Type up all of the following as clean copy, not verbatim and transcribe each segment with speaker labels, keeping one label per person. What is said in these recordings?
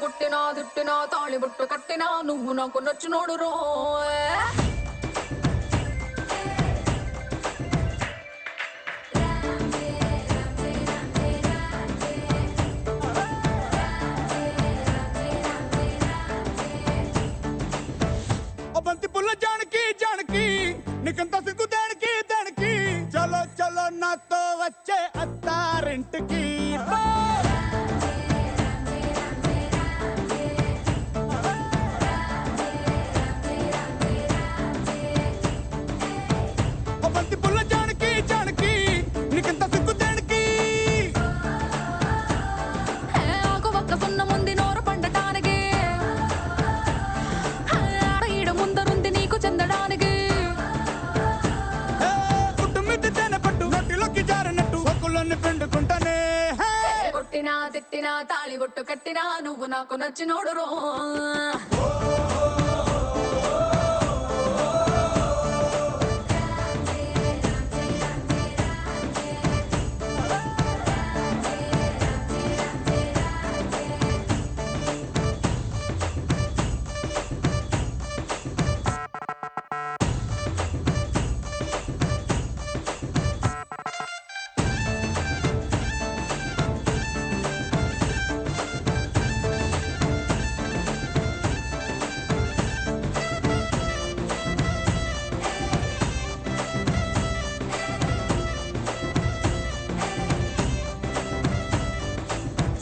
Speaker 1: కొట్టినా తిట్టినా తాళి బొట్టు కట్టినా నువ్వు నాకు నచ్చినోడు రో.
Speaker 2: బంతి పుల్ల జానకి జానకి నీకంత సిగ్గు దానికి దానికి చలో చలో నాతో వచ్చే అత్తారింటికి. బంతి పుల్ల జానకి జానకి నీకంత సిగ్గు దానికి.
Speaker 1: ఆకు ఒక్క సున్న ముందు నోరు పండటానికి ఈడ ముందరుంది నీకు చెందడానికి.
Speaker 2: కుటుంబిద్ది తేనె పట్టు నోటిలోకి జారినట్టు ఒక్కులన్నీ పిండుకుంటానే.
Speaker 1: కొట్టినా తిట్టినా తాళి బొట్టు కట్టినా నువ్వు నాకు నచ్చినోడు రో.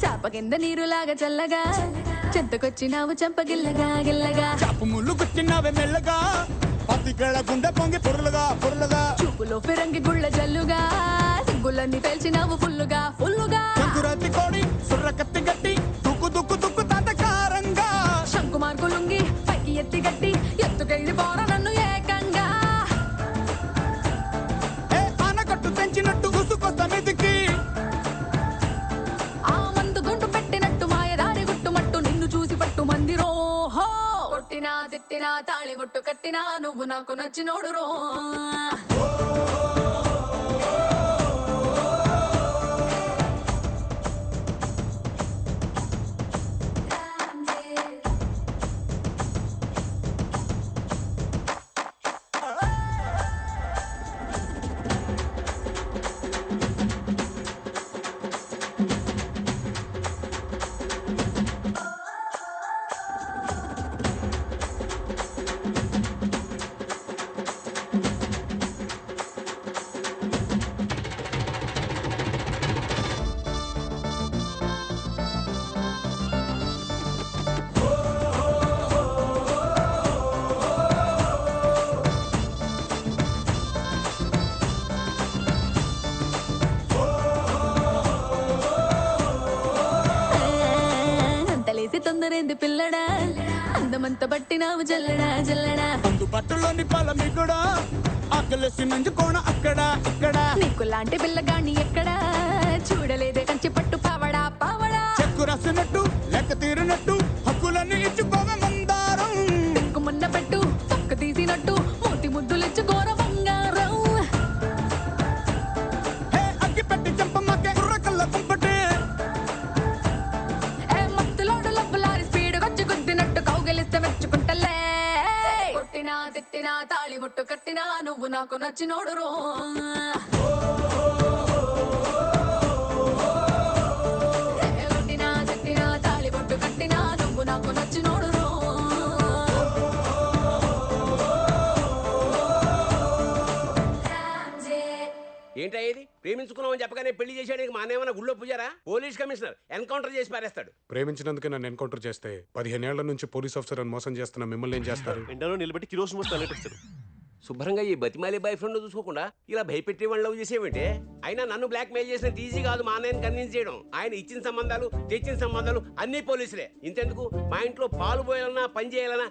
Speaker 1: చాప కింద నీరులాగా చల్లగా చెంతకొచ్చినావు చెంపగిల్లగా గిల్లగా.
Speaker 2: చాపు ముళ్ళు గుచ్చినావే మెల్లగా పతికళ గుండె పొంగి పొరులుగా పొరులుగా.
Speaker 1: చూపులో ఫిరంగి గుళ్ళ జల్లుగా సిగ్గులన్నీ పేల్చినావు ఫుల్లుగా ఫుల్లుగా.
Speaker 2: చంకురాతి కోడి సుర్ర కత్తి గట్టి దుక్కు దుక్కు దుక్కు తాతకారంగా.
Speaker 1: శంకు మార్కులుంగి పైకి ఎత్తి గట్టి ఎత్తుకెళ్ళి పోర నన్ను ఏకంగా.
Speaker 2: ఆనకట్టు తెంచినట్టు గుసుకొస్తా మీదికి.
Speaker 1: ఆ మందు గుంటు పెట్టినట్టు మాయదారి గుట్టుమట్టు నిన్ను చూసి పట్టు మంది రోహో. కొట్టినా తిట్టినా తాళి బొట్టు కట్టినా నువ్వు నాకు నచ్చినోడు రో. అంతలేసి తొందరేంది పిల్లడా అందమంత పట్టినావు జల్లడా జల్లడా.
Speaker 2: అందు పట్టులోని పలమి కూడా ఆకలేసి నంజుకోణ అక్కడ ఇక్కడ.
Speaker 1: నీకు లాంటి పిల్లగాని ఎక్కడా చూడలేదే కంచి పట్టు పావడా పావడా.
Speaker 2: చెక్కు రాసినట్టు లెక్క తీరినట్టు హక్కులన్నీ ఇచ్చుకోవే మందారం.
Speaker 1: మున్న పెట్టు చక్క తీసినట్టు మూతి ముద్దులిచ్చుకోర బంగారం.
Speaker 2: అగ్గి పెట్టి చంపమ్మకే కుర్ర కళ్ళ కుంపటే.
Speaker 1: మత్తులోడు లబ్బులారి స్పీడ్ వచ్చి గుద్దినట్టు కౌగిలిస్తే మెచ్చుకుంటలే. కొట్టినా తిట్టినా తాళి బొట్టు కట్టినా నువ్వు నాకు నచ్చినోడు రో. కొట్టినా తిట్టినా తాళి బొట్టు కట్టినా నువ్వు నాకు నచ్చినోడు రో.
Speaker 3: ఏంటా ఇది? ప్రేమించుకున్నామని చెప్పగానే పెళ్లి చేసేయడానికి మా అన్న గుళ్ళో పూజారా? పోలీస్ కమిషనర్ ఎన్కౌంటర్ చేసి పారేస్తాడు.
Speaker 4: ప్రేమించినందుకే నన్ను ఎన్కౌంటర్ చేస్తే 15 ఏళ్ల నుంచి పోలీస్ ఆఫీసర్ అని మోసం చేస్తున్న మిమ్మల్ని ఏం చేస్తారు?
Speaker 5: ఎండలో నిలబెట్టి కిరోసిన్ మోసి తలెట్టేస్తారు.
Speaker 3: శుభ్రంగా ఈ బతిమాలి బాయ్ ఫ్రెండ్ చూసుకోకుండా ఇలా భయపెట్టి వాళ్ళు లవ్ చేసేవంటే. అయినా నన్ను బ్లాక్ మెయిల్ చేసినంత ఈజీ కాదు మా అన్నయ్యని కన్విన్స్ చేయడం. ఆయన ఇచ్చిన సంబంధాలు తెచ్చిన సంబంధాలు అన్ని పోలీసులే. ఇంతెందుకు మా ఇంట్లో పాలు పోయాలన్నా పని చేయాలన్నా